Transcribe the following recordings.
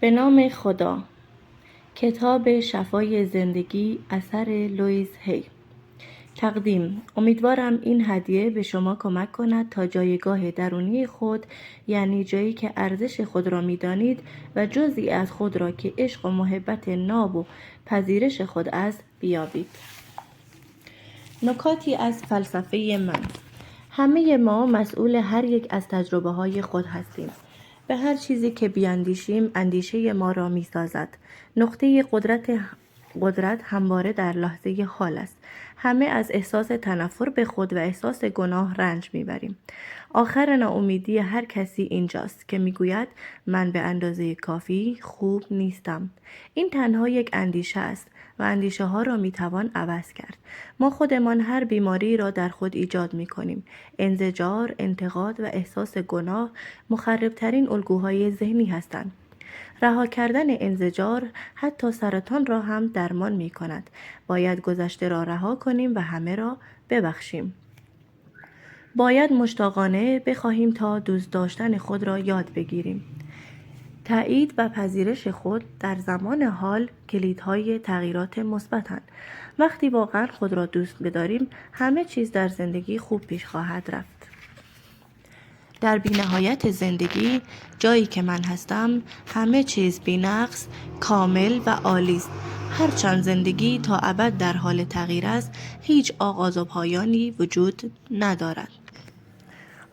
به نام خدا. کتاب شفای زندگی اثر لوئیس هی. تقدیم: امیدوارم این هدیه به شما کمک کند تا جایگاه درونی خود، یعنی جایی که ارزش خود را می‌دانید و جزئی از خود را که عشق و محبت ناب و پذیرش خود است بیابید. نکاتی از فلسفه من. همه ما مسئول هر یک از تجربه‌های خود هستیم. به هر چیزی که بیاندیشیم اندیشه ما را می‌سازد. نقطه قدرت همواره در لحظه حال است. همه از احساس تنفر به خود و احساس گناه رنج میبریم. آخر ناامیدی هر کسی اینجاست که میگوید من به اندازه کافی خوب نیستم. این تنها یک اندیشه است و اندیشه ها را میتوان عوض کرد. ما خودمان هر بیماری را در خود ایجاد میکنیم. انزجار، انتقاد و احساس گناه مخربترین الگوهای ذهنی هستند. رها کردن انزجار حتی سرطان را هم درمان می کند. باید گذشته را رها کنیم و همه را ببخشیم. باید مشتاقانه بخواهیم تا دوست داشتن خود را یاد بگیریم. تایید و پذیرش خود در زمان حال کلیدهای تغییرات مثبتند. وقتی واقعا خود را دوست بداریم همه چیز در زندگی خوب پیش خواهد رفت. در بی‌نهایت زندگی، جایی که من هستم، همه چیز بی‌نقص، کامل و عالی است. هرچند زندگی تا ابد در حال تغییر است، هیچ آغاز و پایانی وجود ندارد.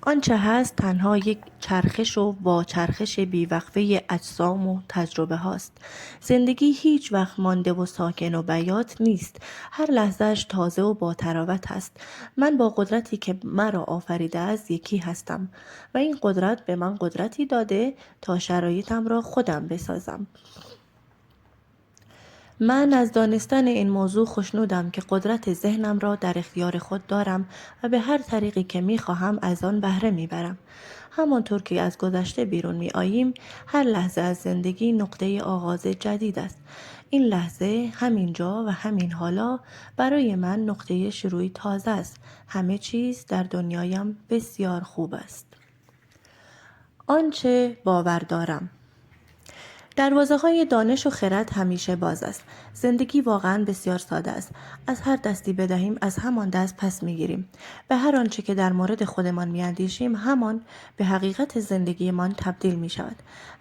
آنچه هست تنها یک چرخش و واچرخش بیوقفه اجسام و تجربه هاست. زندگی هیچ وقت مانده و ساکن و بیات نیست. هر لحظهش تازه و با تراوت است. من با قدرتی که مرا آفریده است یکی هستم و این قدرت به من قدرتی داده تا شرایطم را خودم بسازم. من از دانستن این موضوع خوشنودم که قدرت ذهنم را در اختیار خود دارم و به هر طریقی که می‌خواهم از آن بهره می‌برم. همانطور که از گذشته بیرون می‌آییم، هر لحظه از زندگی نقطه آغاز جدید است. این لحظه، همینجا و همین حالا برای من نقطه شروعی تازه است. همه چیز در دنیایم بسیار خوب است. آنچه باور دارم. دروازه‌های دانش و خرد همیشه باز است. زندگی واقعاً بسیار ساده است. از هر دستی بدهیم از همان دست پس می‌گیریم. به هر آنچه که در مورد خودمان می‌اندیشیم همان به حقیقت زندگیمان تبدیل می‌شود.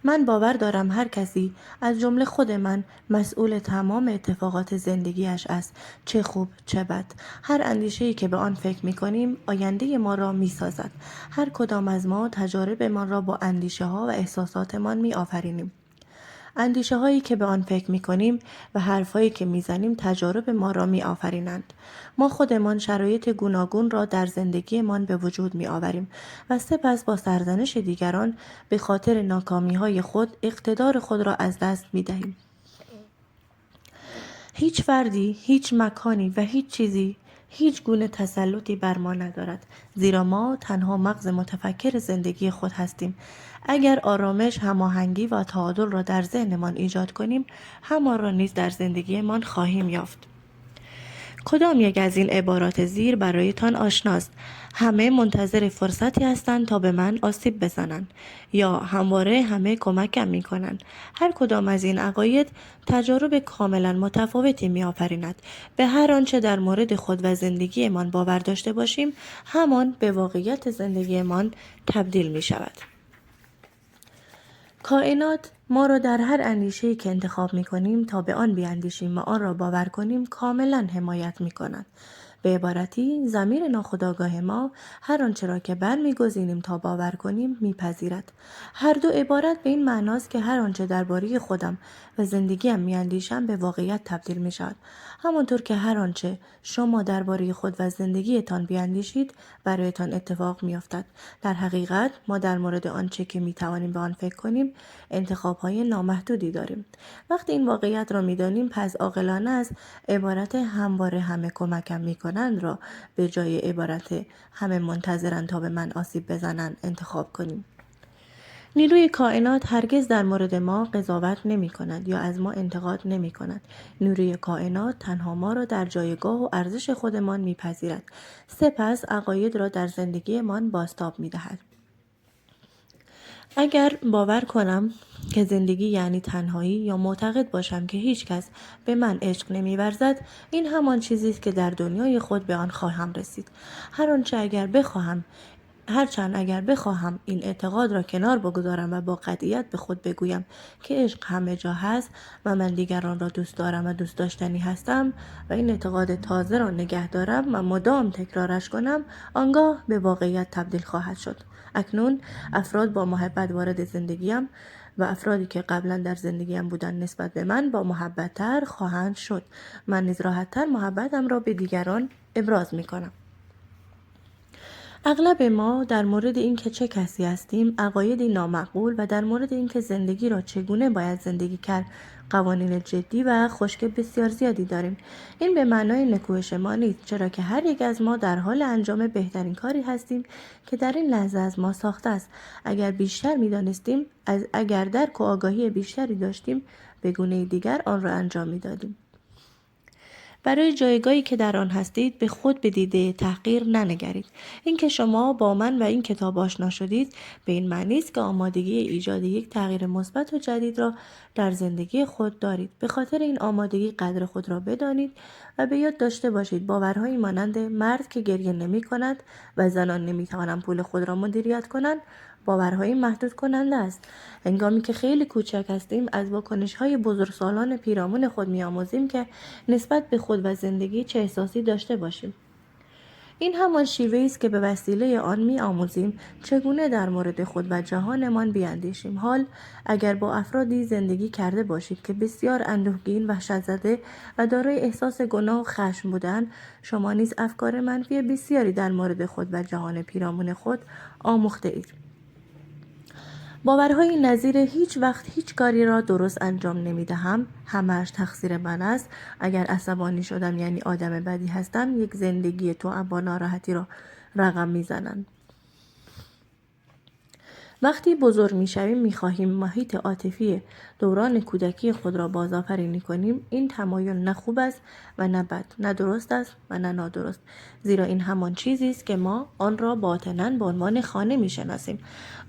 من باور دارم هر کسی از جمله خود من مسئول تمام اتفاقات زندگیش است، چه خوب چه بد. هر اندیشه‌ای که به آن فکر می‌کنیم آینده ما را می‌سازد. هر کدام از ما تجاربمان را با اندیشه‌ها و احساساتمان می‌آفرینیم. اندیشه هایی که به آن فکر می کنیم و حرفایی که می زنیم تجارب ما را می آفرینند. ما خودمان شرایط گوناگون را در زندگیمان به وجود می آوریم و سپس با سرزنش دیگران به خاطر ناکامی های خود اقتدار خود را از دست می دهیم. هیچ فردی، هیچ مکانی و هیچ چیزی هیچ گونه تسلطی بر ما ندارد، زیرا ما تنها مغز متفکر زندگی خود هستیم. اگر آرامش، هماهنگی و تعادل را در ذهنمان ایجاد کنیم، همان را نیز در زندگیمان خواهیم یافت. کدام یک از این عبارات زیر برایتان آشناست؟ همه منتظر فرصتی هستند تا به من آسیب بزنند، یا همواره همه کمکم می کنند. هر کدام از این عقاید تجارب کاملا متفاوتی می آفریند. به هر آنچه در مورد خود و زندگیمان باور داشته باشیم همان به واقعیت زندگیمان تبدیل می شود. کائنات ما را در هر اندیشه‌ای که انتخاب می‌کنیم تا به آن بیاندیشیم و آن را باور کنیم کاملا حمایت می‌کند. به عبارتی ضمیر ناخودآگاه ما هر آنچه را که برمی‌گزینیم تا باور کنیم میپذیرد. هر دو عبارت به این معناست که هر آنچه درباره خودم و زندگیم میاندیشم به واقعیت تبدیل میشود. همانطور که هر آنچه شما درباره خود و زندگیتان بیاندیشید برایتان اتفاق میافتد. در حقیقت ما در مورد آنچه که میتوانیم به آن فکر کنیم انتخاب‌های نامحدودی داریم. وقتی این واقعیت را میدانیم پس عاقلانه است عبارت همواره همه کمکم میکنند را به جای عبارت همه منتظرند تا به من آسیب بزنند انتخاب کنیم. نیروی کائنات هرگز در مورد ما قضاوت نمی کند یا از ما انتقاد نمی کند. نیروی کائنات تنها ما را در جایگاه و ارزش خودمان می پذیرد. سپس عقاید را در زندگیمان بازتاب می دهد. اگر باور کنم که زندگی یعنی تنهایی یا معتقد باشم که هیچ کس به من عشق نمی‌ورزد، این همان چیزی است که در دنیای خود به آن خواهم رسید. هرچند اگر بخواهم این اعتقاد را کنار بگذارم و با قطعیت به خود بگویم که عشق همه جا هست و من دیگران را دوست دارم و دوست داشتنی هستم و این اعتقاد تازه را نگه دارم و مدام تکرارش کنم، آنگاه به واقعیت تبدیل خواهد شد. اکنون افراد با محبت وارد زندگیم و افرادی که قبلا در زندگیم بودن نسبت به من با محبت تر خواهند شد. من نیز راحت تر محبتم را به دیگران ابراز می کنم. اغلب ما در مورد اینکه چه کسی هستیم عقایدی نامعقول و در مورد اینکه زندگی را چگونه باید زندگی کرد قوانین جدی و خشک بسیار زیادی داریم. این به معنای نکوهش ما نیست، چرا که هر یک از ما در حال انجام بهترین کاری هستیم که در این لحظه از ما ساخته است. اگر بیشتر می‌دانستیم، اگر درک و آگاهی بیشتری داشتیم، به گونه دیگر آن را انجام می‌دادیم. برای جایگاهی که در آن هستید به خود به دیده تحقیر ننگرید. اینکه شما با من و این کتاب آشنا شدید به این معنی است که آمادگی ایجاد یک تغییر مثبت و جدید را در زندگی خود دارید. به خاطر این آمادگی قدر خود را بدانید و به یاد داشته باشید باورهایی مانند مرد که گریه نمی کند و زنان نمی توانند پول خود را مدیریت کنند باورهای محدود کننده است. هنگامی که خیلی کوچک هستیم از واکنش‌های بزرگسالان پیرامون خود می‌آموزیم که نسبت به خود و زندگی چه احساسی داشته باشیم. این همان شیوه‌ای است که به وسیله آن می‌آموزیم چگونه در مورد خود و جهانمان بیاندیشیم. حال اگر با افرادی زندگی کرده باشید که بسیار اندوهگین، وحشت‌زده و دارای احساس گناه و خشم بودند، شما نیز افکار منفی بسیاری در مورد خود و جهان پیرامون خود آموخته اید. باورهای نظیر هیچ وقت هیچ کاری را درست انجام نمی‌دهم، همه‌اش تقصیر من است، اگر عصبانی شدم یعنی آدم بدی هستم، یک زندگی توأم با ناراحتی را رقم می‌زنند. وقتی بزرگ می‌شویم می‌خواهیم محیط عاطفی دوران کودکی خود را بازآفرینی کنیم. این تمایل نه خوب است و نه بد، نه درست است و نه نادرست، زیرا این همان چیزی است که ما آن را باطناً به عنوان خانه می‌شناسیم.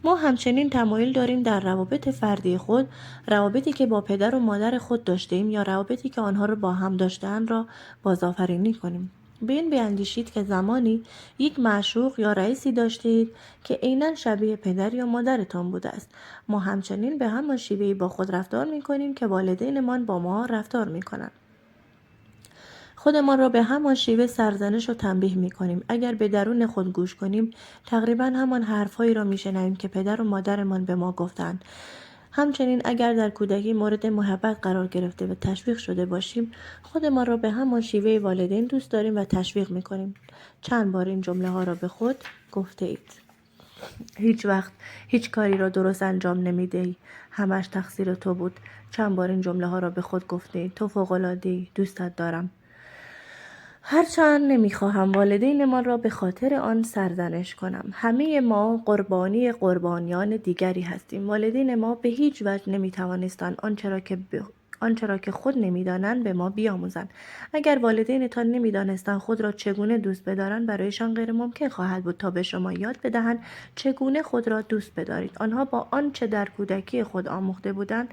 ما همچنین تمایل داریم در روابط فردی خود، روابطی که با پدر و مادر خود داشتیم یا روابطی که آنها را با هم داشتند را بازآفرینی کنیم. به این بیندیشید که زمانی یک معشوق یا رئیسی داشتید که عیناً شبیه پدر یا مادرتان بوده است. ما همچنین به همان شیوهی با خود رفتار می‌کنیم که والدینمان با ما رفتار می‌کنند. خودمان را به همان شیوه سرزنش و تنبیه می‌کنیم. اگر به درون خود گوش کنیم، تقریباً همان حرف‌هایی را می‌شنویم که پدر و مادرمان به ما گفتند. همچنین اگر در کودکی مورد محبت قرار گرفته و تشویق شده باشیم، خودمان را به همان شیوه والدین دوست داریم و تشویق می‌کنیم. چند بار این جمله‌ها را به خود گفته اید؟ هیچ وقت هیچ کاری را درست انجام نمی‌دهی، همش تقصیر تو بود. چند بار این جمله‌ها را به خود گفته اید؟ تو فوق‌العاده‌ای، دوستت دارم. هرچند نمی‌خواهم والدینمان را به خاطر آن سرزنش کنم. همه ما قربانی قربانیان دیگری هستیم. والدین ما به هیچ وجه نمی‌توانستند آنچه را که خود نمی‌دانند به ما بیاموزند. اگر والدینتان نمی‌دانستند خود را چگونه دوست بدارند، برایشان غیر ممکن خواهد بود تا به شما یاد بدهند چگونه خود را دوست بدارید. آنها با آنچه در کودکی خود آموخته بودند